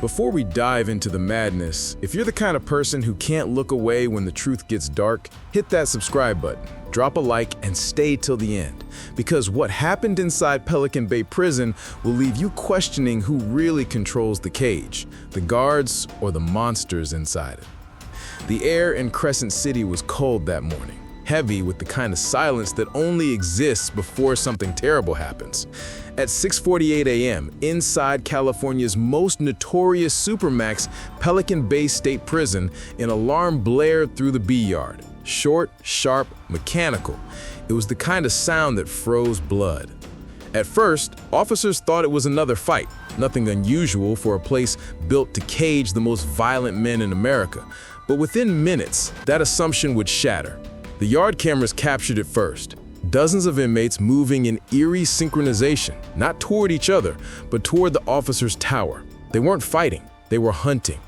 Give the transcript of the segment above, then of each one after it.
Before we dive into the madness, if you're the kind of person who can't look away when the truth gets dark, hit that subscribe button, drop a like, and stay till the end. Because what happened inside Pelican Bay Prison will leave you questioning who really controls the cage, the guards or the monsters inside it. The air in Crescent City was cold that morning, heavy with the kind of silence that only exists before something terrible happens. At 6:48 a.m., inside California's most notorious supermax, Pelican Bay State Prison, an alarm blared through the B-yard. Short, sharp, mechanical. It was the kind of sound that froze blood. At first, officers thought it was another fight, nothing unusual for a place built to cage the most violent men in America. But within minutes, that assumption would shatter. The yard cameras captured it first. Dozens of inmates moving in eerie synchronization, not toward each other, but toward the officer's tower. They weren't fighting, they were hunting.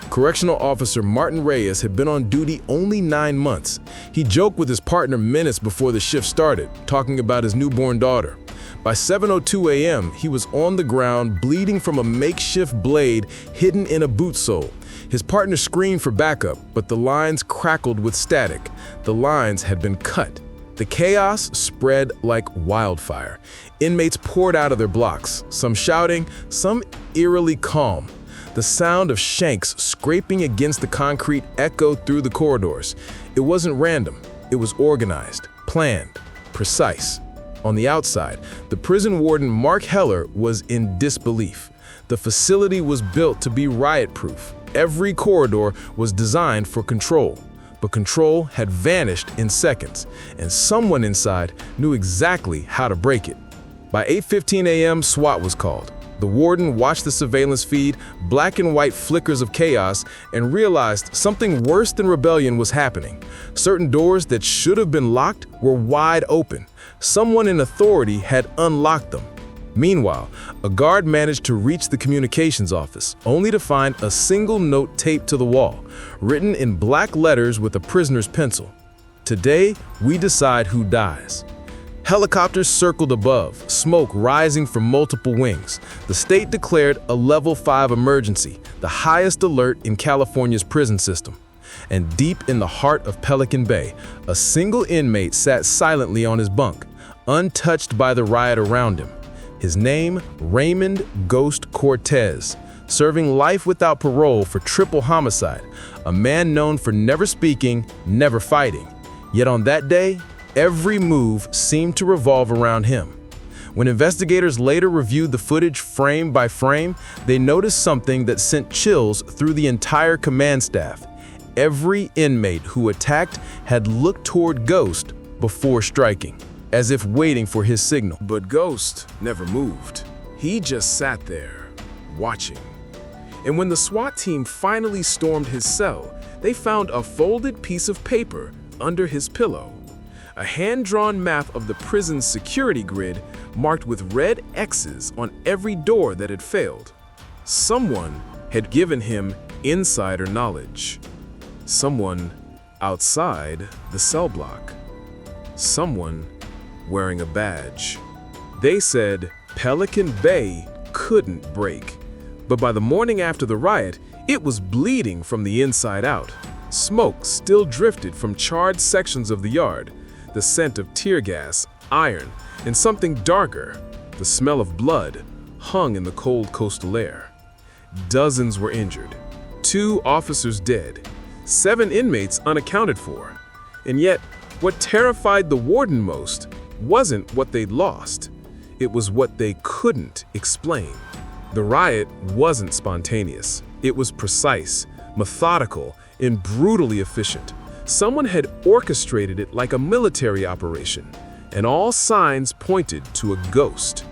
Correctional officer Martin Reyes had been on duty only 9 months. He joked with his partner minutes before the shift started, talking about his newborn daughter. By 7:02 a.m., he was on the ground, bleeding from a makeshift blade hidden in a boot sole. His partner screamed for backup, but the lines crackled with static. The lines had been cut. The chaos spread like wildfire. Inmates poured out of their blocks, some shouting, some eerily calm. The sound of shanks scraping against the concrete echoed through the corridors. It wasn't random. It was organized, planned, precise. On the outside, the prison warden Mark Heller was in disbelief. The facility was built to be riot-proof. Every corridor was designed for control. But control had vanished in seconds, and someone inside knew exactly how to break it. By 8:15 a.m., SWAT was called. The warden watched the surveillance feed, black and white flickers of chaos, and realized something worse than rebellion was happening. Certain doors that should have been locked were wide open. Someone in authority had unlocked them. Meanwhile, a guard managed to reach the communications office, only to find a single note taped to the wall, written in black letters with a prisoner's pencil. "Today, we decide who dies." Helicopters circled above, smoke rising from multiple wings. The state declared a level 5 emergency, the highest alert in California's prison system. And deep in the heart of Pelican Bay, a single inmate sat silently on his bunk, untouched by the riot around him. His name, Raymond Ghost Cortez, serving life without parole for triple homicide, a man known for never speaking, never fighting. Yet on that day, every move seemed to revolve around him. When investigators later reviewed the footage frame by frame, they noticed something that sent chills through the entire command staff. Every inmate who attacked had looked toward Ghost before striking, as if waiting for his signal. But Ghost never moved. He just sat there, watching. And when the SWAT team finally stormed his cell, they found a folded piece of paper under his pillow. A hand-drawn map of the prison's security grid marked with red X's on every door that had failed. Someone had given him insider knowledge. Someone outside the cell block. Someone wearing a badge. They said Pelican Bay couldn't break. But by the morning after the riot, it was bleeding from the inside out. Smoke still drifted from charred sections of the yard. The scent of tear gas, iron, and something darker, the smell of blood, hung in the cold coastal air. Dozens were injured. 2 officers dead. 7 inmates unaccounted for. And yet, what terrified the warden most wasn't what they'd lost. It was what they couldn't explain. The riot wasn't spontaneous. It was precise, methodical, and brutally efficient. Someone had orchestrated it like a military operation, and all signs pointed to a ghost.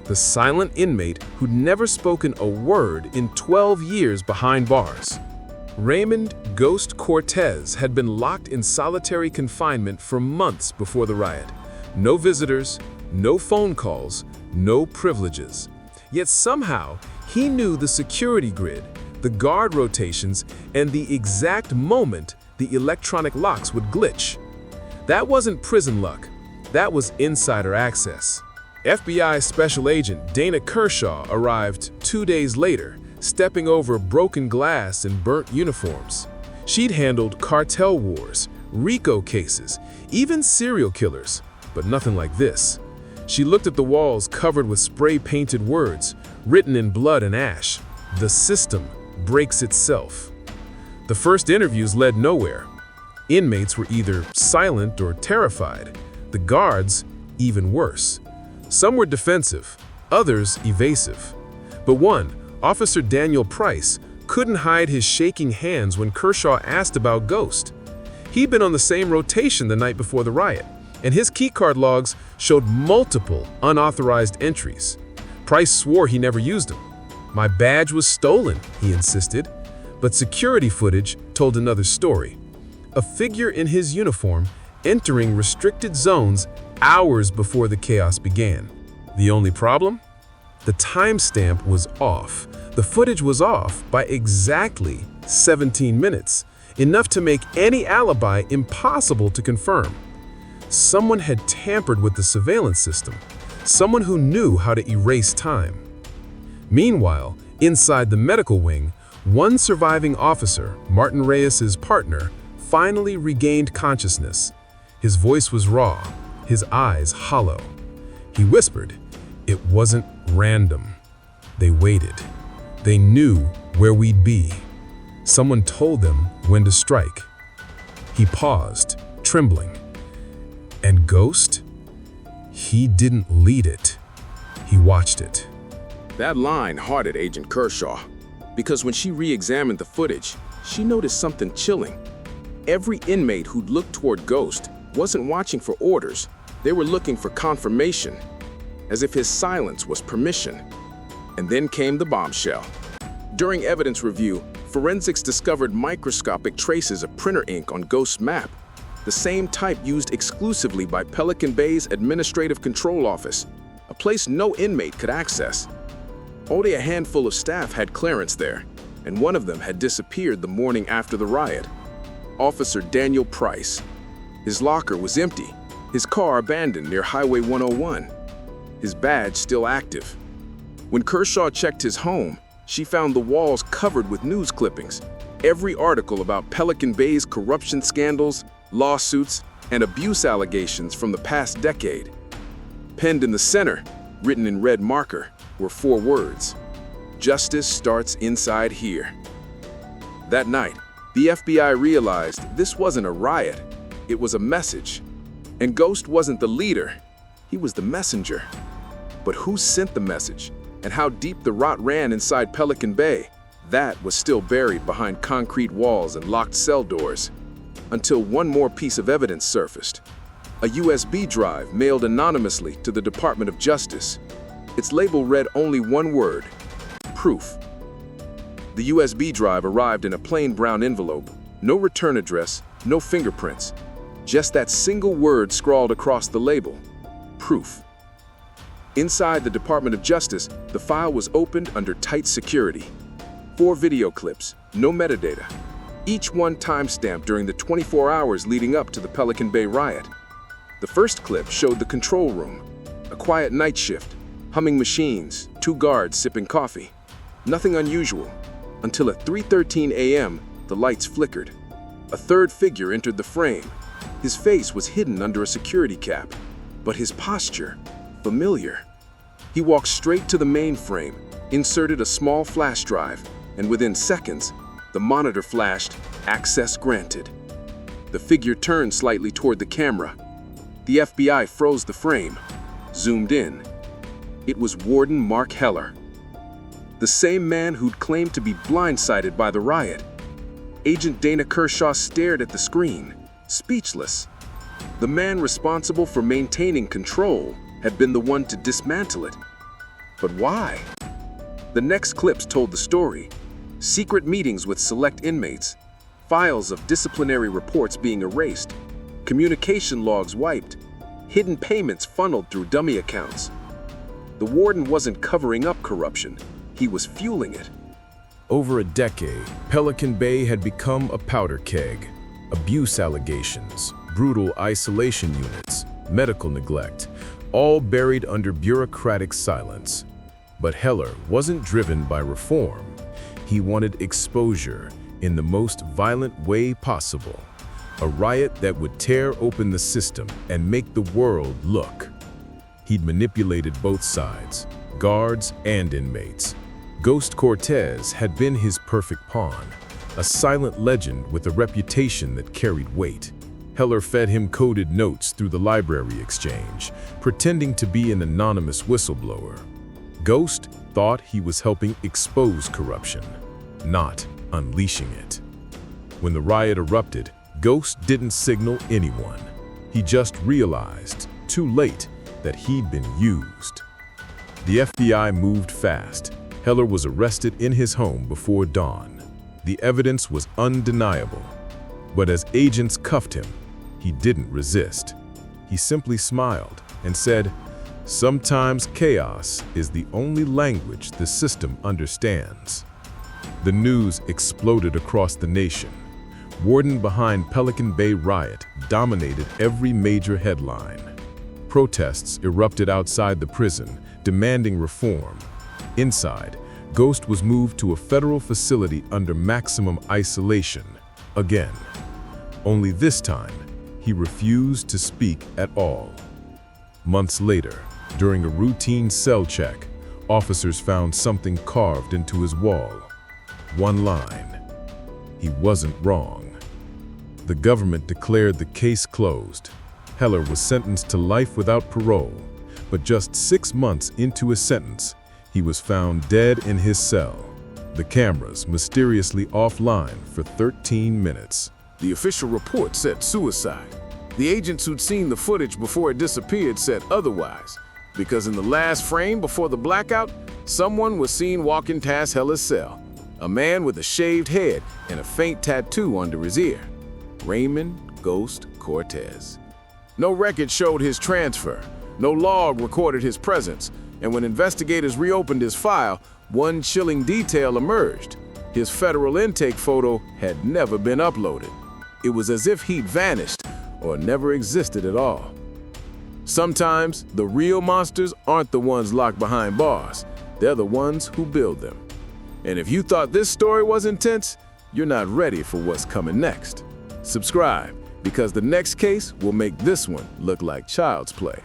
The silent inmate who'd never spoken a word in 12 years behind bars. Raymond Ghost Cortez had been locked in solitary confinement for months before the riot. No visitors, no phone calls, no privileges. Yet somehow, he knew the security grid, the guard rotations, and the exact moment the electronic locks would glitch. That wasn't prison luck. That was insider access. FBI Special Agent Dana Kershaw arrived 2 days later, stepping over broken glass and burnt uniforms. She'd handled cartel wars, RICO cases, even serial killers, but nothing like this. She looked at the walls covered with spray-painted words, written in blood and ash. The system breaks itself. The first interviews led nowhere. Inmates were either silent or terrified. The guards, even worse. Some were defensive, others evasive. But one, Officer Daniel Price, couldn't hide his shaking hands when Kershaw asked about Ghost. He'd been on the same rotation the night before the riot, and his keycard logs showed multiple unauthorized entries. Price swore he never used them. "My badge was stolen," he insisted, but security footage told another story. A figure in his uniform entering restricted zones hours before the chaos began. The only problem? The timestamp was off. The footage was off by exactly 17 minutes, enough to make any alibi impossible to confirm. Someone had tampered with the surveillance system, someone who knew how to erase time. Meanwhile, inside the medical wing, one surviving officer, Martin Reyes's partner, finally regained consciousness. His voice was raw, his eyes hollow. He whispered, "It wasn't random. They waited. They knew where we'd be. Someone told them when to strike." He paused, trembling. And Ghost? He didn't lead it. He watched it. That line haunted Agent Kershaw, because when she re-examined the footage, she noticed something chilling. Every inmate who'd looked toward Ghost wasn't watching for orders. They were looking for confirmation, as if his silence was permission. And then came the bombshell. During evidence review, forensics discovered microscopic traces of printer ink on Ghost's map, the same type used exclusively by Pelican Bay's Administrative Control Office, a place no inmate could access. Only a handful of staff had clearance there, and one of them had disappeared the morning after the riot. Officer Daniel Price. His locker was empty, his car abandoned near Highway 101, his badge still active. When Kershaw checked his home, she found the walls covered with news clippings, every article about Pelican Bay's corruption scandals, lawsuits, and abuse allegations from the past decade. Penned in the center, written in red marker, were 4 words: "Justice starts inside here." That night, the FBI realized this wasn't a riot, it was a message. And Ghost wasn't the leader, he was the messenger. But who sent the message, and how deep the rot ran inside Pelican Bay, that was still buried behind concrete walls and locked cell doors. Until one more piece of evidence surfaced. A USB drive mailed anonymously to the Department of Justice. Its label read only one word: proof. The USB drive arrived in a plain brown envelope, no return address, no fingerprints. Just that single word scrawled across the label: proof. Inside the Department of Justice, the file was opened under tight security. 4 video clips, no metadata. Each one timestamped during the 24 hours leading up to the Pelican Bay riot. The first clip showed the control room, a quiet night shift, humming machines, 2 guards sipping coffee. Nothing unusual, until at 3:13 a.m., the lights flickered. A third figure entered the frame. His face was hidden under a security cap, but his posture, familiar. He walked straight to the mainframe, inserted a small flash drive, and within seconds, the monitor flashed, "Access granted." The figure turned slightly toward the camera. The FBI froze the frame, zoomed in. It was Warden Mark Heller, the same man who'd claimed to be blindsided by the riot. Agent Dana Kershaw stared at the screen, speechless. The man responsible for maintaining control had been the one to dismantle it. But why? The next clips told the story. Secret meetings with select inmates, files of disciplinary reports being erased, communication logs wiped, hidden payments funneled through dummy accounts. The warden wasn't covering up corruption, he was fueling it. Over a decade, Pelican Bay had become a powder keg. Abuse allegations, brutal isolation units, medical neglect, all buried under bureaucratic silence. But Heller wasn't driven by reform. He wanted exposure in the most violent way possible. A riot that would tear open the system and make the world look. He'd manipulated both sides, guards and inmates. Ghost Cortez had been his perfect pawn, a silent legend with a reputation that carried weight. Heller fed him coded notes through the library exchange, pretending to be an anonymous whistleblower. Ghost thought he was helping expose corruption, not unleashing it. When the riot erupted, Ghost didn't signal anyone. He just realized, too late, that he'd been used. The FBI moved fast. Heller was arrested in his home before dawn. The evidence was undeniable. But as agents cuffed him, he didn't resist. He simply smiled and said, "Sometimes chaos is the only language the system understands." The news exploded across the nation. Warden behind Pelican Bay Riot dominated every major headline. Protests erupted outside the prison, demanding reform. Inside, Ghost was moved to a federal facility under maximum isolation. Again. Only this time, he refused to speak at all. Months later, during a routine cell check, officers found something carved into his wall. One line. He wasn't wrong. The government declared the case closed. Heller was sentenced to life without parole, but just 6 months into his sentence, he was found dead in his cell. The cameras mysteriously offline for 13 minutes. The official report said suicide. The agents who'd seen the footage before it disappeared said otherwise, because in the last frame before the blackout, someone was seen walking past Heller's cell. A man with a shaved head and a faint tattoo under his ear. Raymond Ghost Cortez. No record showed his transfer. No log recorded his presence. And when investigators reopened his file, one chilling detail emerged. His federal intake photo had never been uploaded. It was as if he'd vanished or never existed at all. Sometimes, the real monsters aren't the ones locked behind bars. They're the ones who build them. And if you thought this story was intense, you're not ready for what's coming next. Subscribe, because the next case will make this one look like child's play.